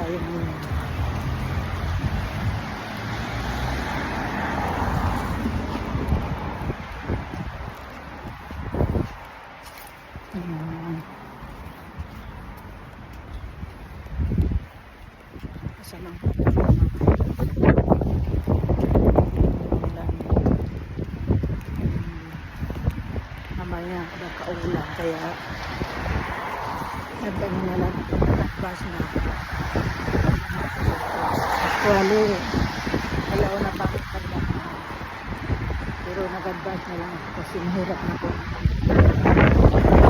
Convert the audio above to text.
tayo ngayon. Kasamang mamaya nagkaulan kaya nagano na lang bus na actually alaw na pa pero nag-advance na lang kasi mahirap na po.